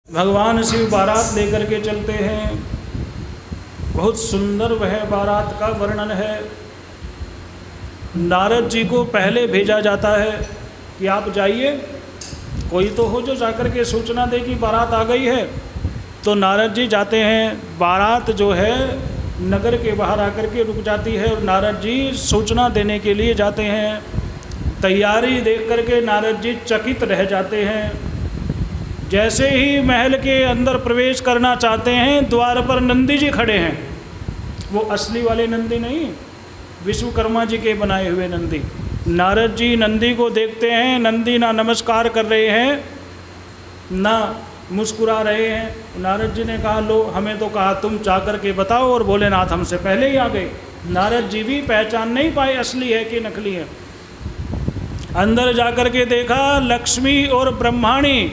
भगवान शिव बारात लेकर के चलते हैं। बहुत सुंदर वह बारात का वर्णन है। नारद जी को पहले भेजा जाता है कि आप जाइए, कोई तो हो जो जाकर के सूचना दे कि बारात आ गई है। तो नारद जी जाते हैं। बारात जो है नगर के बाहर आकर के रुक जाती है और नारद जी सूचना देने के लिए जाते हैं। तैयारी देख करके नारद जी चकित रह जाते हैं। जैसे ही महल के अंदर प्रवेश करना चाहते हैं, द्वार पर नंदी जी खड़े हैं। वो असली वाले नंदी नहीं, विश्वकर्मा जी के बनाए हुए नंदी। नारद जी नंदी को देखते हैं। नंदी ना नमस्कार कर रहे हैं ना मुस्कुरा रहे हैं। नारद जी ने कहा, लो हमें तो कहा तुम जा कर के बताओ, और भोलेनाथ हमसे पहले ही आ गए। नारद जी भी पहचान नहीं पाए असली है कि नकली है। अंदर जाकर के देखा, लक्ष्मी और ब्रह्माणी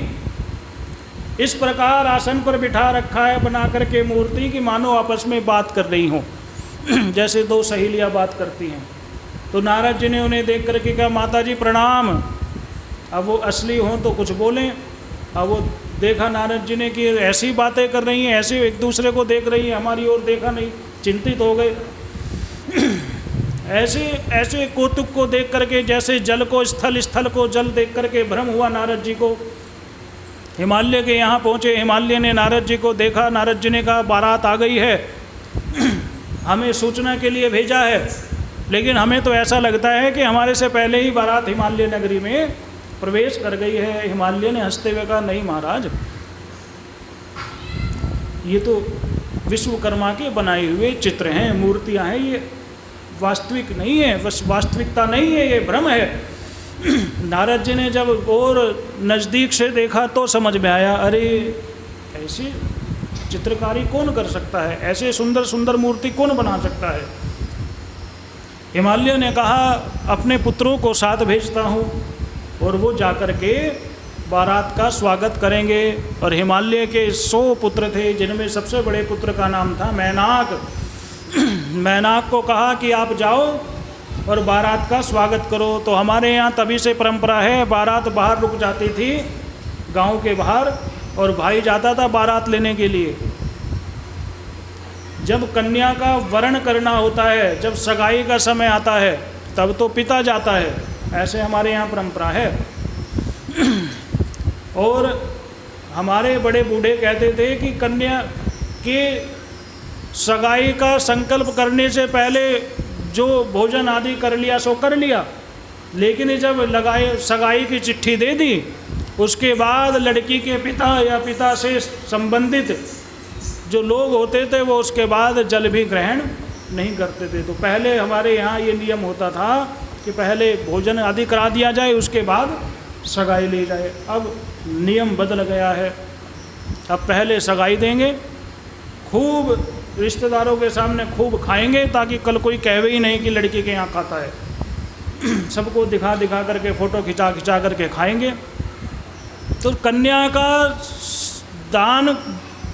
इस प्रकार आसन पर बिठा रखा है बना करके मूर्ति की मानो आपस में बात कर रही हों, जैसे दो सहेलियाँ बात करती हैं। तो नारद जी ने उन्हें देख करके कहा, माता जी प्रणाम। अब वो असली हों तो कुछ बोलें। अब वो देखा नारद जी ने कि ऐसी बातें कर रही हैं, ऐसे एक दूसरे को देख रही हैं, हमारी ओर देखा नहीं, चिंतित हो गए। ऐसे ऐसे कौतुक को देख करके, जैसे जल को स्थल, स्थल को जल देख करके भ्रम हुआ नारद जी को। हिमालय के यहाँ पहुँचे। हिमालय ने नारद जी को देखा। नारद जी ने कहा, बारात आ गई है, हमें सूचना के लिए भेजा है, लेकिन हमें तो ऐसा लगता है कि हमारे से पहले ही बारात हिमालय नगरी में प्रवेश कर गई है। हिमालय ने हंसते हुए कहा, नहीं महाराज, ये तो विश्वकर्मा के बनाए हुए चित्र हैं, मूर्तियां हैं, ये वास्तविक नहीं है, वास्तविकता नहीं है, ये भ्रम है। नारद जी ने जब और नज़दीक से देखा तो समझ में आया, अरे ऐसी चित्रकारी कौन कर सकता है, ऐसे सुंदर सुंदर मूर्ति कौन बना सकता है। हिमालय ने कहा, अपने पुत्रों को साथ भेजता हूँ और वो जाकर के बारात का स्वागत करेंगे। और हिमालय के 100 पुत्र थे, जिनमें सबसे बड़े पुत्र का नाम था मैनाक। मैनाक को कहा कि आप जाओ और बारात का स्वागत करो। तो हमारे यहाँ तभी से परंपरा है, बारात बाहर रुक जाती थी गांव के बाहर, और भाई जाता था बारात लेने के लिए। जब कन्या का वरण करना होता है, जब सगाई का समय आता है, तब तो पिता जाता है, ऐसे हमारे यहाँ परंपरा है। और हमारे बड़े बूढ़े कहते थे कि कन्या के सगाई का संकल्प करने से पहले जो भोजन आदि कर लिया सो कर लिया, लेकिन जब सगाई की चिट्ठी दे दी, उसके बाद लड़की के पिता या पिता से संबंधित जो लोग होते थे वो उसके बाद जल भी ग्रहण नहीं करते थे। तो पहले हमारे यहाँ ये नियम होता था कि पहले भोजन आदि करा दिया जाए, उसके बाद सगाई ली जाए। अब नियम बदल गया है, अब पहले सगाई देंगे, खूब रिश्तेदारों के सामने खूब खाएंगे, ताकि कल कोई कहे ही नहीं कि लड़की के यहाँ खाता है। सबको दिखा दिखा करके, फ़ोटो खिंचा खिंचा करके खाएंगे। तो कन्या का दान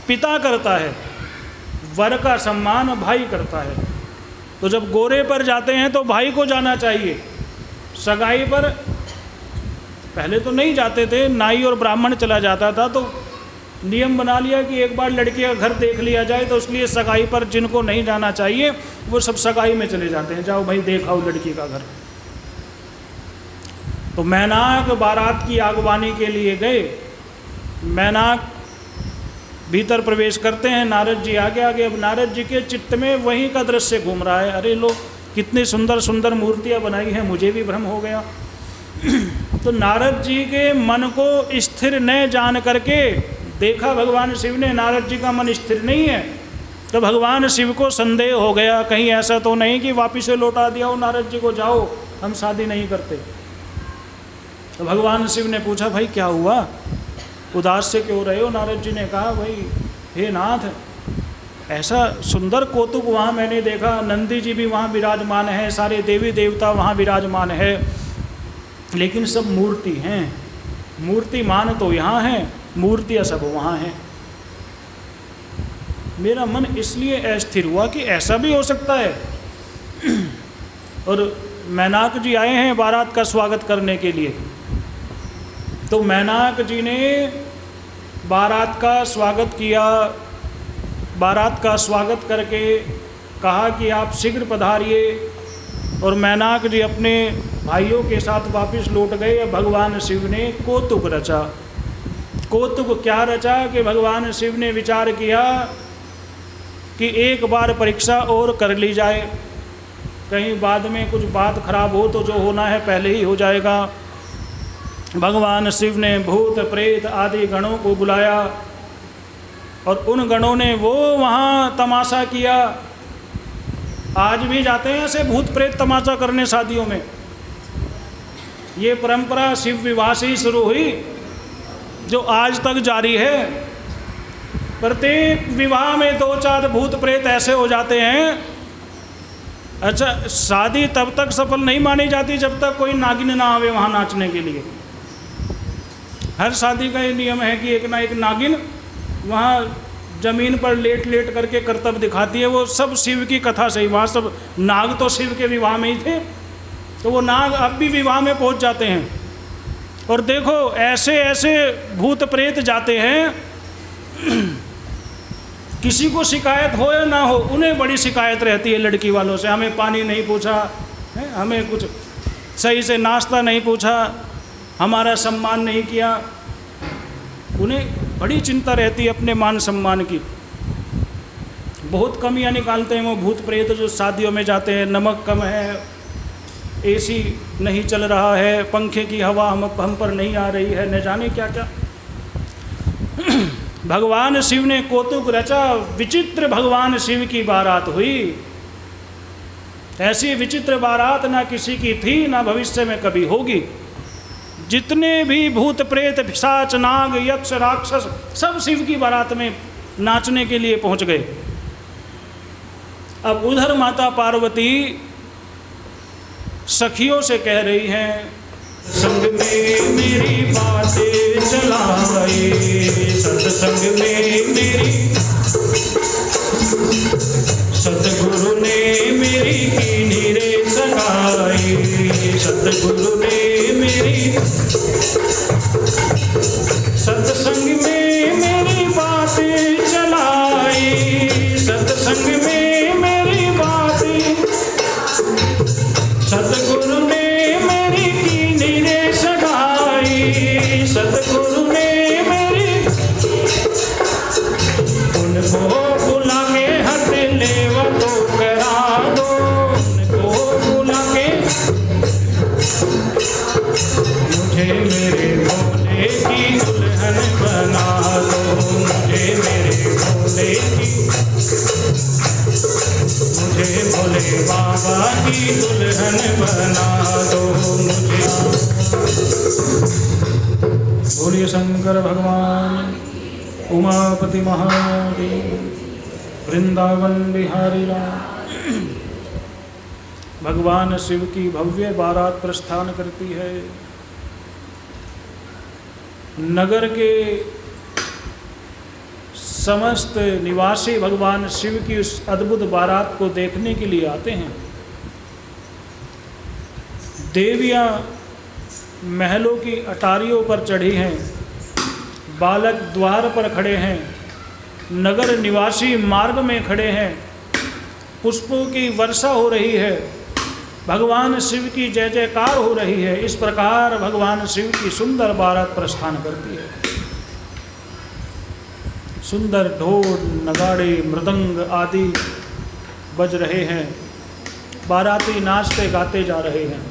पिता करता है, वर का सम्मान भाई करता है। तो जब गोरे पर जाते हैं तो भाई को जाना चाहिए। सगाई पर पहले तो नहीं जाते थे, नाई और ब्राह्मण चला जाता था। तो नियम बना लिया कि एक बार लड़की का घर देख लिया जाए, तो इसलिए सगाई पर जिनको नहीं जाना चाहिए वो सब सगाई में चले जाते हैं, जाओ भाई देख आओ लड़की का घर। तो मैनाक बारात की आगवानी के लिए गए। मैनाक भीतर प्रवेश करते हैं, नारद जी आगे आगे। अब नारद जी के चित्त में वहीं का दृश्य घूम रहा है, अरे लो कितनी सुंदर सुंदर मूर्तियाँ बनाई हैं, मुझे भी भ्रम हो गया। तो नारद जी के मन को स्थिर न जान करके देखा भगवान शिव ने, नारद जी का मन स्थिर नहीं है। तो भगवान शिव को संदेह हो गया, कहीं ऐसा तो नहीं कि वापिस से लौटा दिया हो नारद जी को, जाओ हम शादी नहीं करते। तो भगवान शिव ने पूछा, भाई क्या हुआ, उदास से क्यों रहे हो। नारद जी ने कहा, भाई हे नाथ, ऐसा सुंदर कौतुक वहाँ मैंने देखा, नंदी जी भी वहाँ विराजमान है, सारे देवी देवता वहाँ विराजमान है, लेकिन सब मूर्ति हैं। मूर्तिमान तो यहाँ हैं, मूर्तियाँ सब वहाँ हैं। मेरा मन इसलिए अस्थिर हुआ कि ऐसा भी हो सकता है। और मैनाक जी आए हैं बारात का स्वागत करने के लिए। तो मैनाक जी ने बारात का स्वागत किया। बारात का स्वागत करके कहा कि आप शीघ्र पधारिए, और मैनाक जी अपने भाइयों के साथ वापस लौट गए। भगवान शिव ने कौतुक रचा। कौतुक क्या रचा कि भगवान शिव ने विचार किया कि एक बार परीक्षा और कर ली जाए, कहीं बाद में कुछ बात खराब हो तो जो होना है पहले ही हो जाएगा। भगवान शिव ने भूत प्रेत आदि गणों को बुलाया, और उन गणों ने वो वहाँ तमाशा किया। आज भी जाते हैं ऐसे भूत प्रेत तमाशा करने शादियों में। ये परंपरा शिव विवाह से ही शुरू हुई, जो आज तक जारी है। प्रत्येक विवाह में 2-4 भूत प्रेत ऐसे हो जाते हैं। अच्छा, शादी तब तक सफल नहीं मानी जाती जब तक कोई नागिन ना आवे वहाँ नाचने के लिए। हर शादी का ये नियम है कि एक ना एक नागिन वहाँ जमीन पर लेट लेट करके कर्तव्य दिखाती है। वो सब शिव की कथा से ही, वहाँ सब नाग तो शिव के विवाह में ही थे, तो वो नाग अब भी विवाह में पहुँच जाते हैं। और देखो ऐसे ऐसे भूत प्रेत जाते हैं, किसी को शिकायत हो या ना हो, उन्हें बड़ी शिकायत रहती है लड़की वालों से। हमें पानी नहीं पूछा है, हमें कुछ सही से नाश्ता नहीं पूछा, हमारा सम्मान नहीं किया। उन्हें बड़ी चिंता रहती है अपने मान सम्मान की। बहुत कमियां निकालते हैं वो भूत प्रेत जो शादियों में जाते हैं। नमक कम है, एसी नहीं चल रहा है, पंखे की हवा हम पर नहीं आ रही है, न जाने क्या क्या। भगवान शिव ने कौतुक रचा। विचित्र भगवान शिव की बारात हुई। ऐसी विचित्र बारात ना किसी की थी, ना भविष्य में कभी होगी। जितने भी भूत प्रेत पिशाच नाग यक्ष राक्षस सब शिव की बारात में नाचने के लिए पहुंच गए। अब उधर माता पार्वती सखियों से कह रही हैं, संग में मेरी बातें चलाए, सत्संग में मेरी सतगुरु ने मेरी कीनी रे सगाई, सतगुरु ने मेरी सत्संग में मेरी बातें चलाई, सत्संग में मेरी बातें, सतगुरु ने मेरी कीनी रे सगाई, सतगुरु ने मेरी उनको बुला के हथ लेवा तो करा दो, उनको बुला के मुझे मेरे भोले की दुल्हन बना दो, मुझे मेरे भोले की, मुझे भोले बाबा की दुल्हन बना दो मुझे। बोलिए शंकर भगवान, उमापति महादेव, वृंदावन बिहारी राम। भगवान शिव की भव्य बारात प्रस्थान करती है। नगर के समस्त निवासी भगवान शिव की उस अद्भुत बारात को देखने के लिए आते हैं। देवियां महलों की अटारियों पर चढ़ी हैं, बालक द्वार पर खड़े हैं, नगर निवासी मार्ग में खड़े हैं, पुष्पों की वर्षा हो रही है, भगवान शिव की जय जयकार हो रही है। इस प्रकार भगवान शिव की सुंदर बारात प्रस्थान करती है। सुंदर ढोल नगाड़े मृदंग आदि बज रहे हैं, बाराती नाचते गाते जा रहे हैं।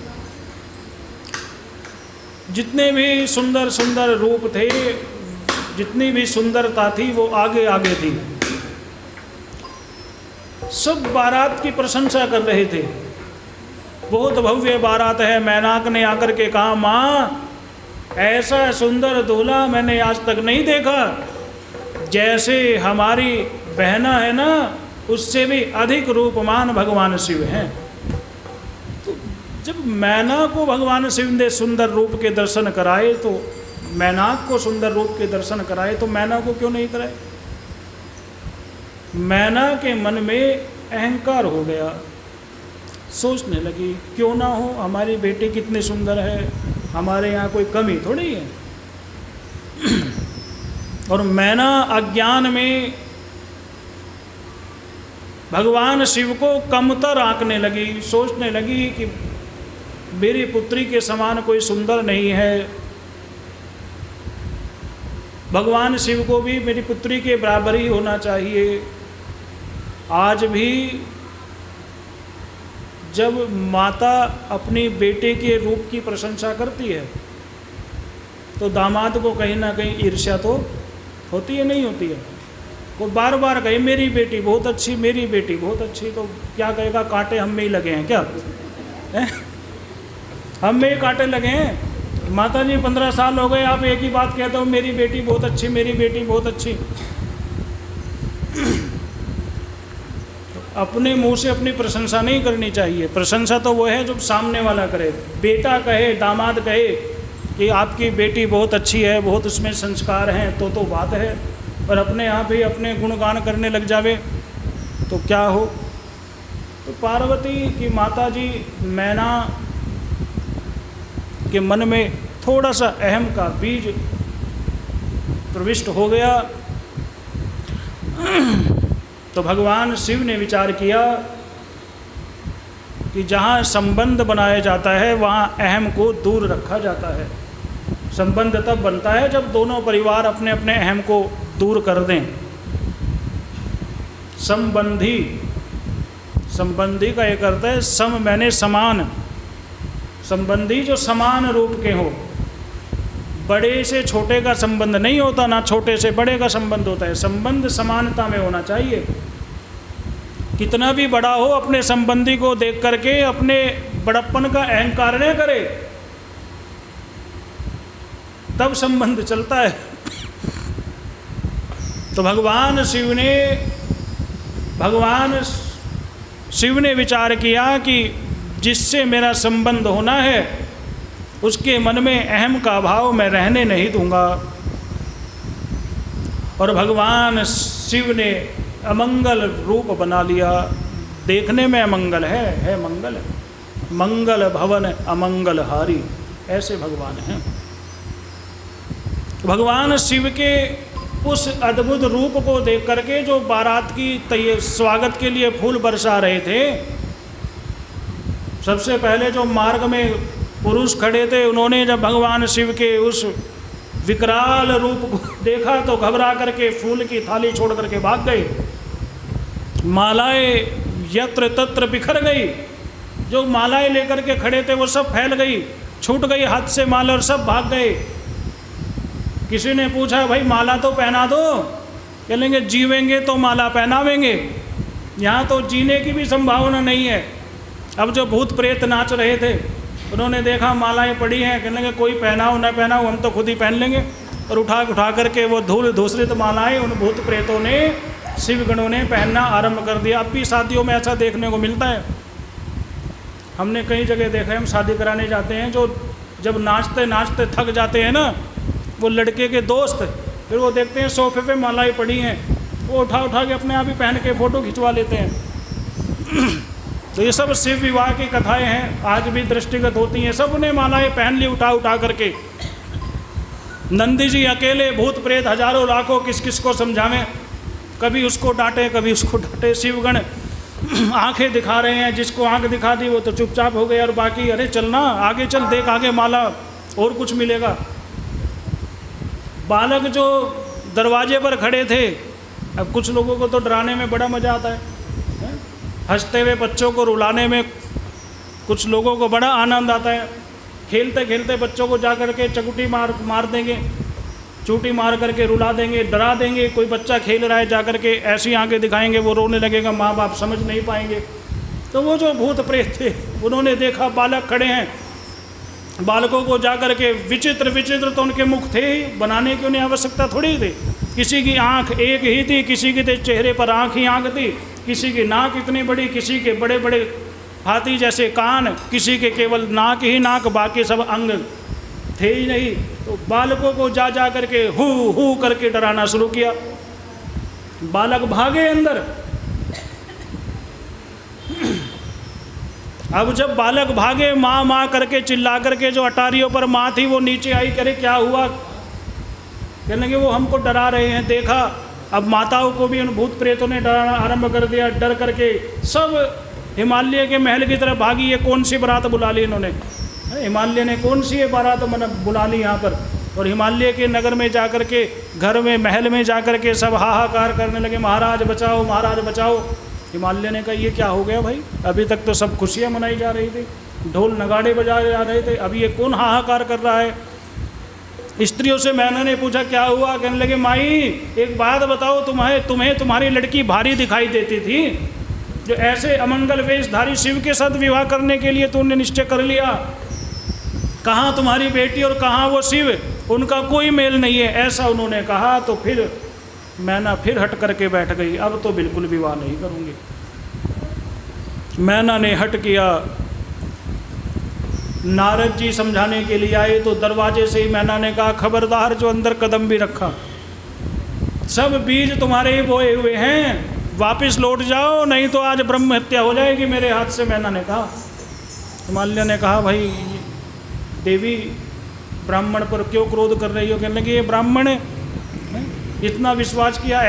जितने भी सुंदर सुंदर रूप थे, जितनी भी सुंदरता थी, वो आगे आगे थी। सब बारात की प्रशंसा कर रहे थे। बहुत भव्य बारात है। मैनाक ने आकर के कहा, माँ ऐसा सुंदर दूल्हा मैंने आज तक नहीं देखा, जैसे हमारी बहना है ना, उससे भी अधिक रूपमान भगवान शिव हैं। तो जब मैना को भगवान शिव ने सुंदर रूप के दर्शन कराए, तो मैनाक को सुंदर रूप के दर्शन कराए, तो मैना को क्यों नहीं कराए? मैना के मन में अहंकार हो गया। सोचने लगी, क्यों ना हो, हमारी बेटी कितनी सुंदर है, हमारे यहाँ कोई कमी थोड़ी है। और मैना अज्ञान में भगवान शिव को कमतर आंकने लगी, सोचने लगी कि मेरी पुत्री के समान कोई सुंदर नहीं है, भगवान शिव को भी मेरी पुत्री के बराबर ही होना चाहिए। आज भी जब माता अपनी बेटे के रूप की प्रशंसा करती है तो दामाद को कहीं ना कहीं ईर्ष्या तो होती है, नहीं होती है? कोई बार बार कहे मेरी बेटी बहुत अच्छी, मेरी बेटी बहुत अच्छी, तो क्या कहेगा, कांटे हम में ही लगे हैं क्या? हम में ही कांटे लगे हैं। माता जी 15 साल हो गए, आप एक ही बात कहते हो, मेरी बेटी बहुत अच्छी, मेरी बेटी बहुत अच्छी। अपने मुंह से अपनी प्रशंसा नहीं करनी चाहिए। प्रशंसा तो वो है जो सामने वाला करे। बेटा कहे, दामाद कहे कि आपकी बेटी बहुत अच्छी है, बहुत उसमें संस्कार हैं, तो बात है। पर अपने आप ही अपने गुणगान करने लग जावे तो क्या हो? तो पार्वती की माता जी मैना के मन में थोड़ा सा अहम का बीज प्रविष्ट हो गया। तो भगवान शिव ने विचार किया कि जहाँ संबंध बनाया जाता है वहाँ अहम को दूर रखा जाता है। संबंध तब बनता है जब दोनों परिवार अपने अपने अहम को दूर कर दें। संबंधी का एक अर्थ है सम, मैंने समान, संबंधी जो समान रूप के हो। बड़े से छोटे का संबंध नहीं होता, ना छोटे से बड़े का संबंध होता है। संबंध समानता में होना चाहिए। कितना भी बड़ा हो, अपने संबंधी को देख करके अपने बड़प्पन का अहंकार न करे, तब संबंध चलता है। तो भगवान शिव ने विचार किया कि जिससे मेरा संबंध होना है उसके मन में अहम का भाव मैं रहने नहीं दूंगा। और भगवान शिव ने अमंगल रूप बना लिया। देखने में अमंगल है मंगल, मंगल भवन अमंगल हारी, ऐसे भगवान हैं। भगवान शिव के उस अद्भुत रूप को देख करके जो बारात की स्वागत के लिए फूल बरसा रहे थे, सबसे पहले जो मार्ग में पुरुष खड़े थे, उन्होंने जब भगवान शिव के उस विकराल रूप को देखा तो घबरा करके फूल की थाली छोड़ करके भाग गए। मालाएं यत्र तत्र बिखर गई। जो मालाएं लेकर के खड़े थे वो सब फैल गई, छूट गई हाथ से माला और सब भाग गए। किसी ने पूछा भाई माला तो पहना दो, कहेंगे जीवेंगे तो माला पहनावेंगे, यहाँ तो जीने की भी संभावना नहीं है। अब जो भूत प्रेत नाच रहे थे उन्होंने देखा मालाएं पड़ी हैं, कहेंगे कोई पहनाओ न पहनाओ, हम तो खुद ही पहन लेंगे। और उठा करके वो धूल धूसरित मालाएं उन भूत प्रेतों ने, शिवगणों ने पहनना आरंभ कर दिया। अब भी शादियों में ऐसा देखने को मिलता है। हमने कई जगह देखा है, हम शादी कराने जाते हैं, जो जब नाचते नाचते थक जाते हैं ना, वो लड़के के दोस्त फिर वो देखते हैं सोफे पे मालाएं पड़ी हैं, वो उठा के अपने आप ही पहन के फ़ोटो खिंचवा लेते हैं। तो ये सब शिव विवाह की कथाएं हैं, आज भी दृष्टिगत होती हैं। सब ने मालाएं पहन ली उठा करके। नंदी जी अकेले, भूत प्रेत हजारों लाखों किस किस को समझावें, कभी उसको डांटे कभी उसको डांटे। शिवगण आंखें दिखा रहे हैं, जिसको आंख दिखा दी वो तो चुपचाप हो गए, और बाकी अरे चलना आगे चल, देख आगे माला और कुछ मिलेगा। बालक जो दरवाजे पर खड़े थे, अब कुछ लोगों को तो डराने में बड़ा मज़ा आता है, हंसते हुए बच्चों को रुलाने में कुछ लोगों को बड़ा आनंद आता है। खेलते खेलते बच्चों को जा कर के चकुटी मार देंगे, चूटी मार करके रुला देंगे, डरा देंगे। कोई बच्चा खेल रहा है, जा कर के ऐसी आंखें दिखाएंगे, वो रोने लगेगा, माँ बाप समझ नहीं पाएंगे। तो वो जो भूत प्रेत थे उन्होंने देखा बालक खड़े हैं, बालकों को जा कर के विचित्र तो उनके मुख थे ही, बनाने की उन्हें आवश्यकता थोड़ी थी। किसी की आंख एक ही थी, किसी के चेहरे पर आंख ही आंख थी, किसी की नाक इतनी बड़ी, किसी के बड़े बड़े हाथी जैसे कान, किसी के केवल नाक ही नाक, बाकी सब अंग थे ही नहीं। तो बालकों को जा करके हु करके डराना शुरू किया। बालक भागे अंदर। अब जब बालक भागे, माँ करके चिल्ला करके जो अटारियों पर माँ थी वो नीचे आई, करे क्या हुआ, कहने लगे वो हमको डरा रहे हैं, देखा अब माताओं को भी उन भूत प्रेतों ने डराना आरंभ कर दिया। डर करके सब हिमालय के महल की तरफ भागी। ये कौन सी बारात बुला ली इन्होंने, हिमालय ने कौन सी बारात बुला ली यहाँ पर। और हिमालय के नगर में जा कर के, घर में, महल में जा कर के सब हाहाकार करने लगे, महाराज बचाओ, महाराज बचाओ। हिमालय ने कहा ये क्या हो गया भाई, अभी तक तो सब खुशियाँ मनाई जा रही थी, ढोल नगाड़े बजाए जा रहे थे, अभी ये कौन हाहाकार कर रहा है। स्त्रियों से मैंने ने पूछा क्या हुआ। कहने लगे माई एक बात बताओ, तुम्हें तुम्हारी लड़की भारी दिखाई देती थी, जो ऐसे अमंगल वेशधारी शिव के साथ विवाह करने के लिए तुमने निश्चय कर लिया, कहाँ तुम्हारी बेटी और कहाँ वो शिव, उनका कोई मेल नहीं है, ऐसा उन्होंने कहा। तो फिर मैना फिर हट करके बैठ गई, अब तो बिल्कुल विवाह नहीं करूँगी। मैना ने हट किया। नारद जी समझाने के लिए आए तो दरवाजे से ही मैना ने कहा खबरदार जो अंदर कदम भी रखा, सब बीज तुम्हारे ही बोए हुए हैं, वापस लौट जाओ नहीं तो आज ब्रह्म हत्या हो जाएगी मेरे हाथ से। मैना ने कहा। हिमालय ने कहा भाई देवी ब्राह्मण पर क्यों क्रोध कर रही हो। कहने लगी ये ब्राह्मण इतना विश्वास किया,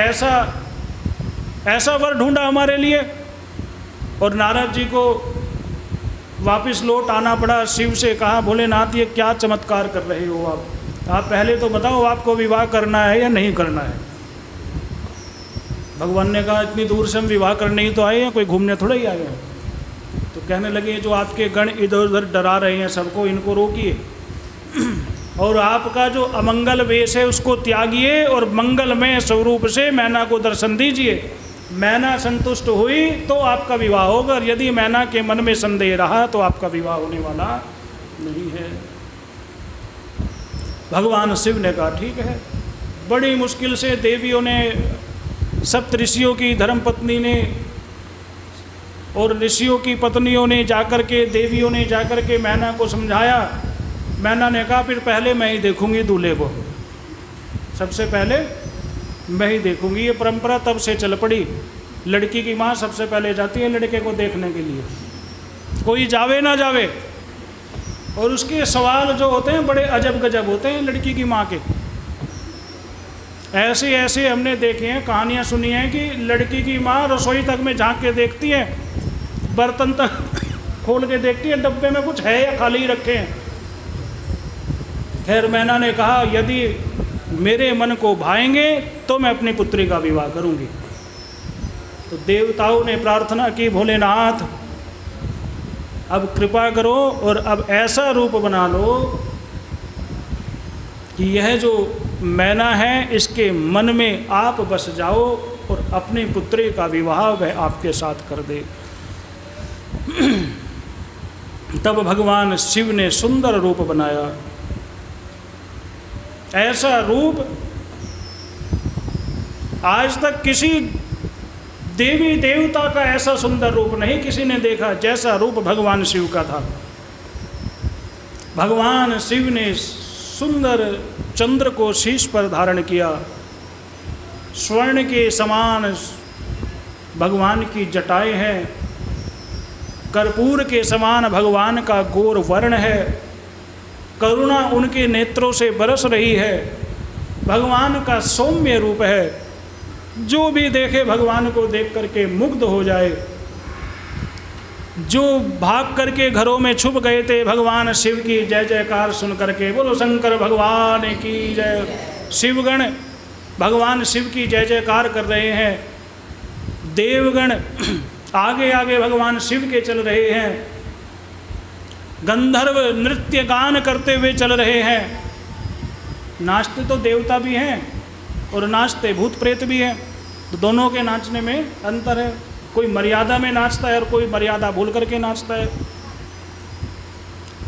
ऐसा वर ढूंढा हमारे लिए। और नारद जी को वापस लौट आना पड़ा। शिव से कहा भोलेनाथ ये क्या चमत्कार कर रहे हो आप पहले तो बताओ आपको विवाह करना है या नहीं करना है। भगवान ने कहा इतनी दूर से हम विवाह करने ही तो आए हैं, कोई घूमने थोड़ा ही आए हैं। तो कहने लगे जो आपके गण इधर उधर डरा रहे हैं सबको, इनको रोकिए और आपका जो अमंगल वेश है उसको त्यागिए और मंगलमय स्वरूप से मैना को दर्शन दीजिए। मैना संतुष्ट हुई तो आपका विवाह होगा, और यदि मैना के मन में संदेह रहा तो आपका विवाह होने वाला नहीं है। भगवान शिव ने कहा ठीक है। बड़ी मुश्किल से देवियों ने, सप्त ऋषियों की धर्मपत्नी ने और ऋषियों की पत्नियों ने जाकर के, देवियों ने जाकर के मैना को समझाया। मैना ने कहा फिर पहले मैं ही देखूंगी दूल्हे को, सबसे पहले मैं ही देखूंगी। ये परंपरा तब से चल पड़ी। लड़की की माँ सबसे पहले जाती है लड़के को देखने के लिए, कोई जावे ना जावे। और उसके सवाल जो होते हैं बड़े अजब गजब होते हैं लड़की की माँ के। ऐसे ऐसे हमने देखे हैं, कहानियाँ सुनी हैं कि लड़की की माँ रसोई तक में झांक के देखती है, बर्तन तक खोल के देखती है डब्बे में कुछ है या खाली रखे हैं। खैर मैना ने कहा यदि मेरे मन को भाएंगे तो मैं अपनी पुत्री का विवाह करूंगी। तो देवताओं ने प्रार्थना की भोलेनाथ अब कृपा करो और अब ऐसा रूप बना लो कि यह जो मैना है इसके मन में आप बस जाओ और अपनी पुत्री का विवाह वह आपके साथ कर दे। तब भगवान शिव ने सुंदर रूप बनाया। ऐसा रूप आज तक किसी देवी देवता का ऐसा सुंदर रूप नहीं किसी ने देखा जैसा रूप भगवान शिव का था। भगवान शिव ने सुंदर चंद्र को शीश पर धारण किया। स्वर्ण के समान भगवान की जटाएं हैं, कर्पूर के समान भगवान का गोर वर्ण है, करुणा उनके नेत्रों से बरस रही है। भगवान का सौम्य रूप है, जो भी देखे भगवान को देख करके मुग्ध हो जाए। जो भाग करके घरों में छुप गए थे भगवान शिव की जय जयकार सुन करके, बोलो शंकर भगवान की जय। शिवगण भगवान शिव की जय जयकार कर रहे हैं, देवगण आगे आगे भगवान शिव के चल रहे हैं, गंधर्व नृत्य गान करते हुए चल रहे हैं। नाचते तो देवता भी हैं और नाचते भूत प्रेत भी हैं, तो दोनों के नाचने में अंतर है। कोई मर्यादा में नाचता है और कोई मर्यादा भूल करके नाचता है।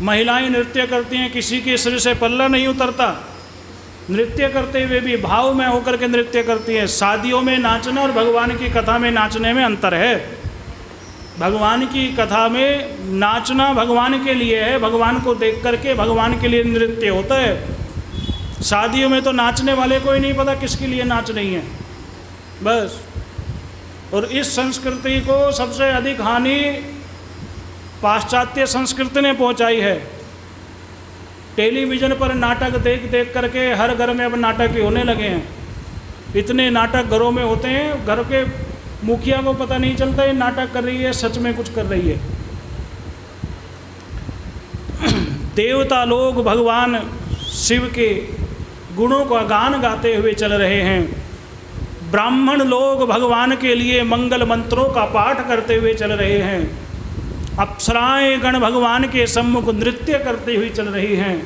महिलाएं नृत्य करती हैं, किसी के सिर से पल्ला नहीं उतरता, नृत्य करते हुए भी भाव में होकर के नृत्य करती हैं। शादियों में नाचना और भगवान की कथा में नाचने में अंतर है। भगवान की कथा में नाचना भगवान के लिए है, भगवान को देख करके भगवान के लिए नृत्य होता है। शादियों में तो नाचने वाले को ही नहीं पता किसके लिए नाच रही हैं बस। और इस संस्कृति को सबसे अधिक हानि पाश्चात्य संस्कृति ने पहुंचाई है। टेलीविज़न पर नाटक देख देख करके हर घर में अब नाटक ही होने लगे हैं। इतने नाटक घरों में होते हैं, घर के मुखिया को पता नहीं चलता है नाटक कर रही है सच में कुछ कर रही है। देवता लोग भगवान शिव के गुणों का गान गाते हुए चल रहे हैं। ब्राह्मण लोग भगवान के लिए मंगल मंत्रों का पाठ करते हुए चल रहे हैं। अप्सराएं गण भगवान के सम्मुख नृत्य करते हुए चल रही हैं।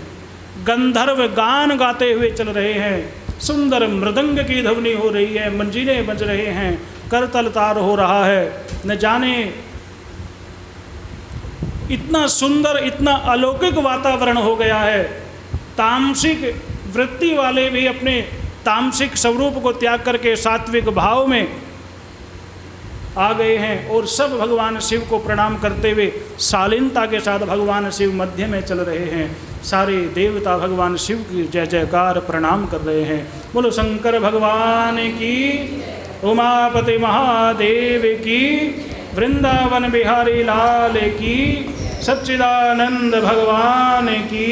गंधर्व गान गाते हुए चल रहे हैं। सुंदर मृदंग की ध्वनि हो रही है, मंजीरे बज रहे हैं, करतल तार हो रहा है। न जाने इतना सुंदर, इतना अलौकिक वातावरण हो गया है। तामसिक वृत्ति वाले भी अपने तामसिक स्वरूप को त्याग करके सात्विक भाव में आ गए हैं और सब भगवान शिव को प्रणाम करते हुए शालीनता के साथ भगवान शिव मध्य में चल रहे हैं। सारे देवता भगवान शिव की जय जयकार प्रणाम कर रहे हैं। बोलो शंकर भगवान की, उमापति महादेव की, वृंदावन बिहारी लाल की, सच्चिदानंद भगवान की।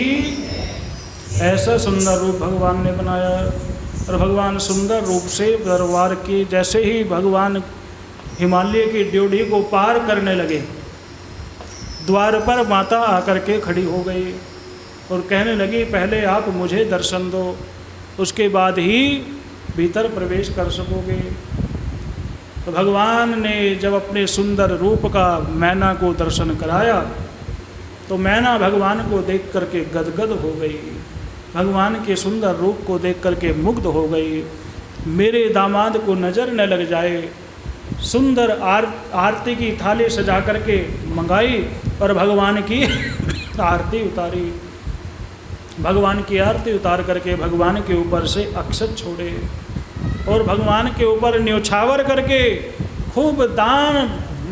ऐसा सुंदर रूप भगवान ने बनाया और भगवान सुंदर रूप से दरबार की, जैसे ही भगवान हिमालय की ड्योढ़ी को पार करने लगे, द्वार पर माता आकर के खड़ी हो गई और कहने लगी पहले आप मुझे दर्शन दो, उसके बाद ही भीतर प्रवेश कर सकोगे। तो भगवान ने जब अपने सुंदर रूप का मैना को दर्शन कराया तो मैना भगवान को देख करके गदगद हो गई, भगवान के सुंदर रूप को देख करके मुग्ध हो गई। मेरे दामाद को नज़र न लग जाए, सुंदर आरती की थाली सजा करके मंगाई और भगवान की आरती उतारी। भगवान की आरती उतार करके भगवान के ऊपर से अक्षत छोड़े और भगवान के ऊपर न्योछावर करके खूब दान,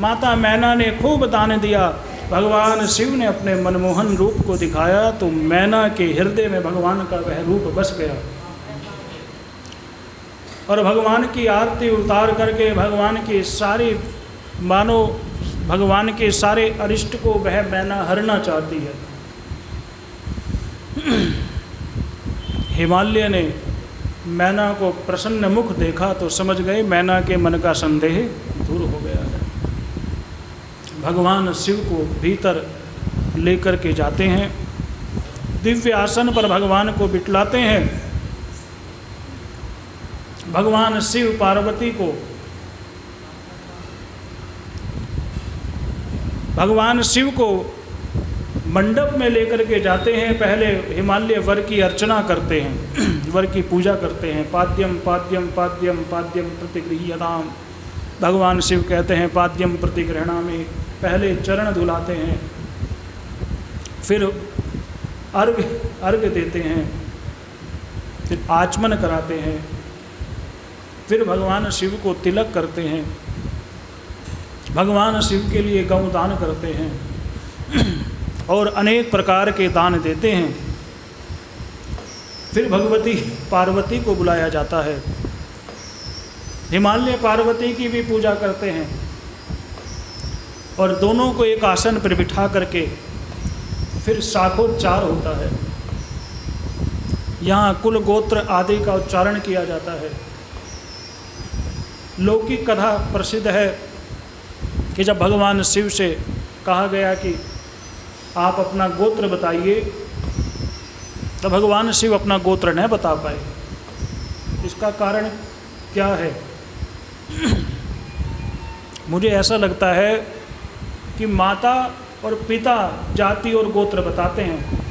माता मैना ने खूब दान दिया। भगवान शिव ने अपने मनमोहन रूप को दिखाया तो मैना के हृदय में भगवान का वह रूप बस गया और भगवान की आरती उतार करके भगवान की सारी, मानो भगवान के सारे अरिष्ट को वह मैना हरना चाहती है। हिमालय ने मैना को प्रसन्न मुख देखा तो समझ गए मैना के मन का संदेह दूर हो गया है। भगवान शिव को भीतर लेकर के जाते हैं, दिव्य आसन पर भगवान को बिठलाते हैं। भगवान शिव पार्वती को, भगवान शिव को मंडप में लेकर के जाते हैं। पहले हिमालय वर की अर्चना करते हैं, वर की पूजा करते हैं। पाद्यम पाद्यम पाद्यम पाद्यम प्रतिगृह्यताम, भगवान शिव कहते हैं पाद्यम प्रतिगृह्णामि। पहले चरण धुलाते हैं, फिर अर्घ देते हैं, फिर आचमन कराते हैं, फिर भगवान शिव को तिलक करते हैं, भगवान शिव के लिए गौ दान करते हैं और अनेक प्रकार के दान देते हैं। फिर भगवती पार्वती को बुलाया जाता है, हिमालय पार्वती की भी पूजा करते हैं और दोनों को एक आसन पर बिठा करके फिर शाखोच्चार होता है। यहाँ कुल गोत्र आदि का उच्चारण किया जाता है। लौकिक कथा प्रसिद्ध है कि जब भगवान शिव से कहा गया कि आप अपना गोत्र बताइए, तो भगवान शिव अपना गोत्र नहीं बता पाए। इसका कारण क्या है? मुझे ऐसा लगता है कि माता और पिता जाति और गोत्र बताते हैं,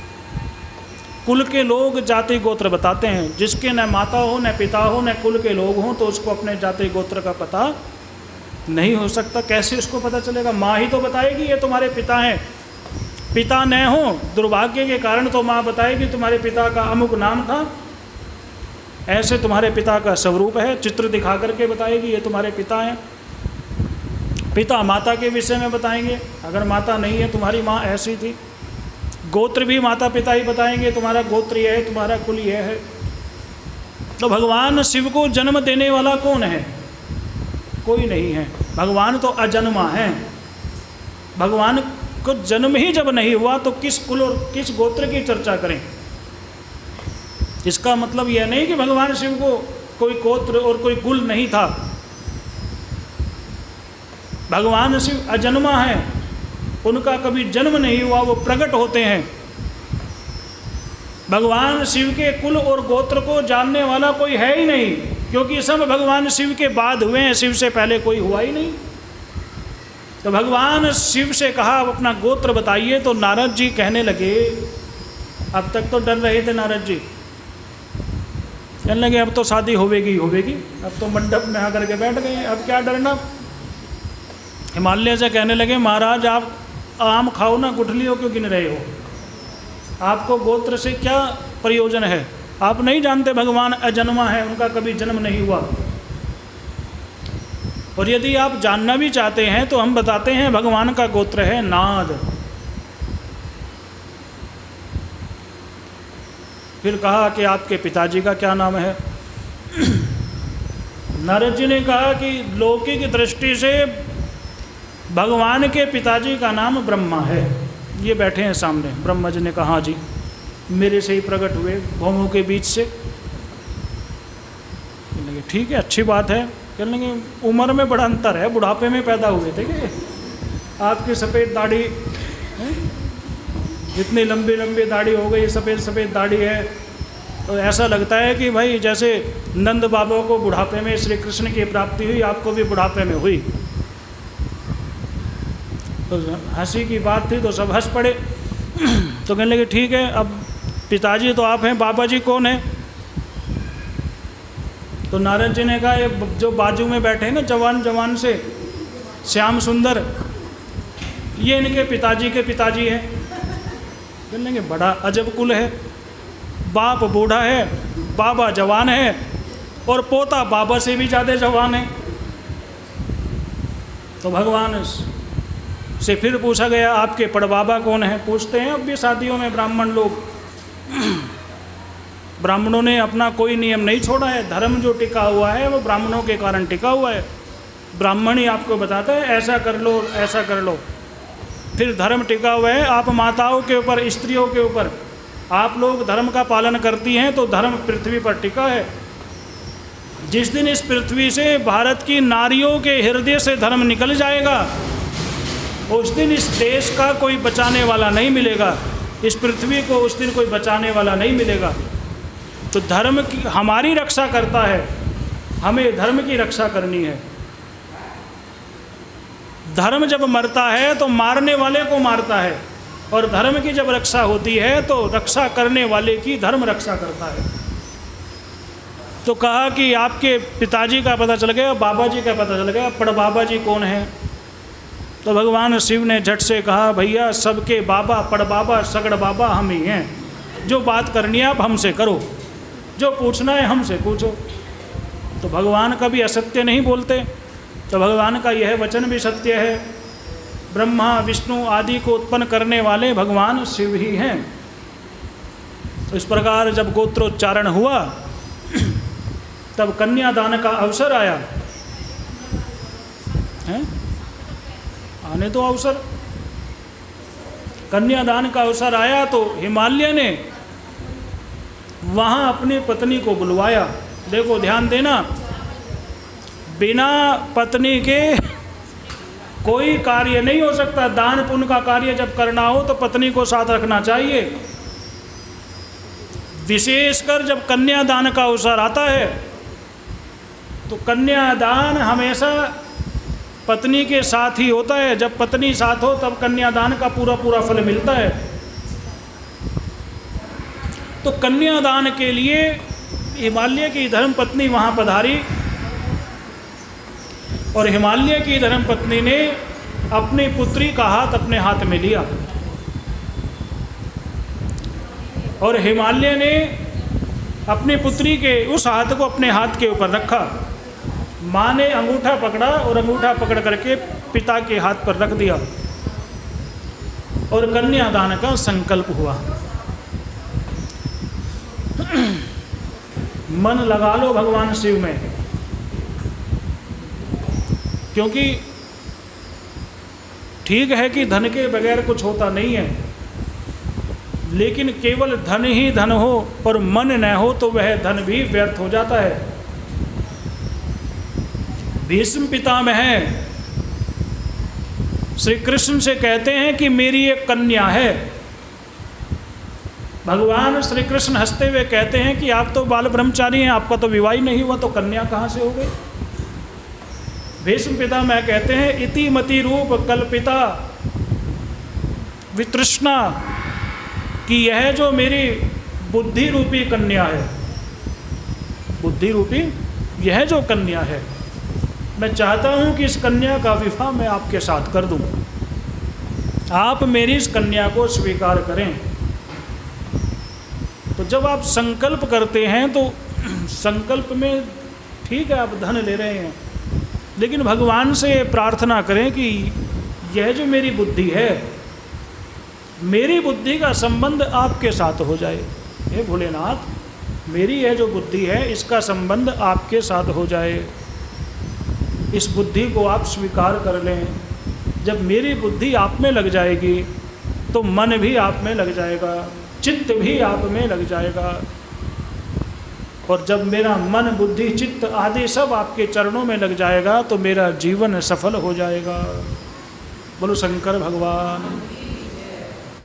कुल के लोग जाति गोत्र बताते हैं। जिसके न माता हो न पिता हो न कुल के लोग हों तो उसको अपने जाति गोत्र का पता नहीं हो सकता। कैसे उसको पता चलेगा? माँ ही तो बताएगी ये तुम्हारे पिता हैं। पिता न हो, दुर्भाग्य के कारण तो माँ बताएगी तुम्हारे पिता का अमुक नाम था, ऐसे तुम्हारे पिता का स्वरूप है, चित्र दिखा करके बताएगी ये तुम्हारे पिता हैं। पिता माता के विषय में बताएंगे, अगर माता नहीं है तुम्हारी माँ ऐसी थी। गोत्र भी माता पिता ही बताएंगे, तुम्हारा गोत्र यह है, तुम्हारा कुल यह है। तो भगवान शिव को जन्म देने वाला कौन है? कोई नहीं है। भगवान तो अजन्मा हैं। भगवान को जन्म ही जब नहीं हुआ तो किस कुल और किस गोत्र की चर्चा करें? इसका मतलब यह नहीं कि भगवान शिव को कोई गोत्र और कोई कुल नहीं था। भगवान शिव अजन्मा है, उनका कभी जन्म नहीं हुआ, वो प्रकट होते हैं। भगवान शिव के कुल और गोत्र को जानने वाला कोई है ही नहीं, क्योंकि सब भगवान शिव के बाद हुए हैं, शिव से पहले कोई हुआ ही नहीं। तो भगवान शिव से कहा आप अपना गोत्र बताइए, तो नारद जी कहने लगे, अब तक तो डर रहे थे नारद जी, कहने लगे अब तो शादी होवेगी होवेगी, अब तो मंडप में आकर के बैठ गए, अब क्या डरना। हिमालय से कहने लगे महाराज आप आम खाओ ना, गुठलियों क्यों गिन रहे हो, आपको गोत्र से क्या प्रयोजन है, आप नहीं जानते भगवान अजन्मा है, उनका कभी जन्म नहीं हुआ। और यदि आप जानना भी चाहते हैं तो हम बताते हैं, भगवान का गोत्र है नाद। फिर कहा कि आपके पिताजी का क्या नाम है। नारद जी ने कहा कि लौकिक दृष्टि से भगवान के पिताजी का नाम ब्रह्मा है। ये बैठे हैं सामने। ब्रह्मा जी ने कहा हाँ जी, मेरे से ही प्रकट हुए भौमों के बीच से। कहने लगे ठीक है, अच्छी बात है। कहने लगे उम्र में बड़ा अंतर है, बुढ़ापे में पैदा हुए थे कि आपकी सफ़ेद दाढ़ी, इतनी लंबी लंबी दाढ़ी हो गई, सफ़ेद सफ़ेद दाढ़ी है, तो ऐसा लगता है कि भाई जैसे नंद बाबा को बुढ़ापे में श्री कृष्ण की प्राप्ति हुई, आपको भी बुढ़ापे में हुई। तो हंसी की बात थी तो सब हंस पड़े। तो कहने लगे ठीक है, अब पिताजी तो आप हैं, बाबा जी कौन है। तो नारद जी ने कहा ये जो बाजू में बैठे हैं ना जवान जवान से, श्याम सुंदर, ये इनके पिताजी के पिताजी हैं। कहने लगे बड़ा अजब कुल है, बाप बूढ़ा है, बाबा जवान है, और पोता बाबा से भी ज़्यादा जवान है। तो भगवान से फिर पूछा गया आपके पड़बाबा कौन है। पूछते हैं अब भी शादियों में ब्राह्मण लोग। ब्राह्मणों ने अपना कोई नियम नहीं छोड़ा है, धर्म जो टिका हुआ है वो ब्राह्मणों के कारण टिका हुआ है। ब्राह्मण ही आपको बताता है ऐसा कर लो ऐसा कर लो, फिर धर्म टिका हुआ है। आप माताओं के ऊपर, स्त्रियों के ऊपर आप लोग धर्म का पालन करती हैं तो धर्म पृथ्वी पर टिका है। जिस दिन इस पृथ्वी से भारत की नारियों के हृदय से धर्म निकल जाएगा, उस दिन इस देश का कोई बचाने वाला नहीं मिलेगा, इस पृथ्वी को उस दिन कोई बचाने वाला नहीं मिलेगा। तो धर्म की हमारी रक्षा करता है, हमें धर्म की रक्षा करनी है। धर्म जब मरता है तो मारने वाले को मारता है, और धर्म की जब रक्षा होती है तो रक्षा करने वाले की धर्म रक्षा करता है। तो कहा कि आपके पिताजी का पता चल गया, बाबा जी का पता चल गया, पड़बाबा जी कौन है। तो भगवान शिव ने झट से कहा भैया सबके बाबा, पड़बाबा, सगड़ बाबा हम ही हैं। जो बात करनी है आप हमसे करो, जो पूछना है हमसे पूछो। तो भगवान कभी असत्य नहीं बोलते, तो भगवान का यह वचन भी सत्य है। ब्रह्मा विष्णु आदि को उत्पन्न करने वाले भगवान शिव ही हैं। तो इस प्रकार जब गोत्रोच्चारण हुआ तब कन्यादान का अवसर आया है, आने तो अवसर, कन्यादान का अवसर आया तो हिमालय ने वहाँ अपनी पत्नी को बुलवाया। देखो ध्यान देना, बिना पत्नी के कोई कार्य नहीं हो सकता। दान पुण्य का कार्य जब करना हो तो पत्नी को साथ रखना चाहिए। विशेषकर जब कन्यादान का अवसर आता है तो कन्यादान हमेशा पत्नी के साथ ही होता है। जब पत्नी साथ हो तब कन्यादान का पूरा पूरा फल मिलता है। तो कन्यादान के लिए हिमालय की धर्मपत्नी वहाँ पधारी, और हिमालय की धर्मपत्नी ने अपनी पुत्री का हाथ अपने हाथ में लिया, और हिमालय ने अपनी पुत्री के उस हाथ को अपने हाथ के ऊपर रखा। माँ ने अंगूठा पकड़ा और अंगूठा पकड़ करके पिता के हाथ पर रख दिया, और कन्यादान का संकल्प हुआ। मन लगा लो भगवान शिव में, क्योंकि ठीक है कि धन के बगैर कुछ होता नहीं है। लेकिन केवल धन ही धन हो और मन न हो तो वह धन भी व्यर्थ हो जाता है। भीष्म पितामह श्री कृष्ण से कहते हैं कि मेरी एक कन्या है। भगवान श्री कृष्ण हंसते हुए कहते हैं कि आप तो बाल ब्रह्मचारी हैं, आपका तो विवाह ही नहीं हुआ, तो कन्या कहाँ से हो गई? भीष्म पितामह कहते हैं इति मति रूप कल्पिता वितृष्णा, कि यह जो मेरी बुद्धि रूपी कन्या है, बुद्धि रूपी यह जो कन्या है, मैं चाहता हूँ कि इस कन्या का विवाह मैं आपके साथ कर दूँ, आप मेरी इस कन्या को स्वीकार करें। तो जब आप संकल्प करते हैं तो संकल्प में ठीक है आप धन ले रहे हैं, लेकिन भगवान से प्रार्थना करें कि यह जो मेरी बुद्धि है, मेरी बुद्धि का संबंध आपके साथ हो जाए। हे भोलेनाथ, मेरी यह जो बुद्धि है इसका संबंध आपके साथ हो जाए, इस बुद्धि को आप स्वीकार कर लें। जब मेरी बुद्धि आप में लग जाएगी तो मन भी आप में लग जाएगा, चित्त भी आप में लग जाएगा, और जब मेरा मन बुद्धि चित्त आदि सब आपके चरणों में लग जाएगा तो मेरा जीवन सफल हो जाएगा। बोलो शंकर भगवान।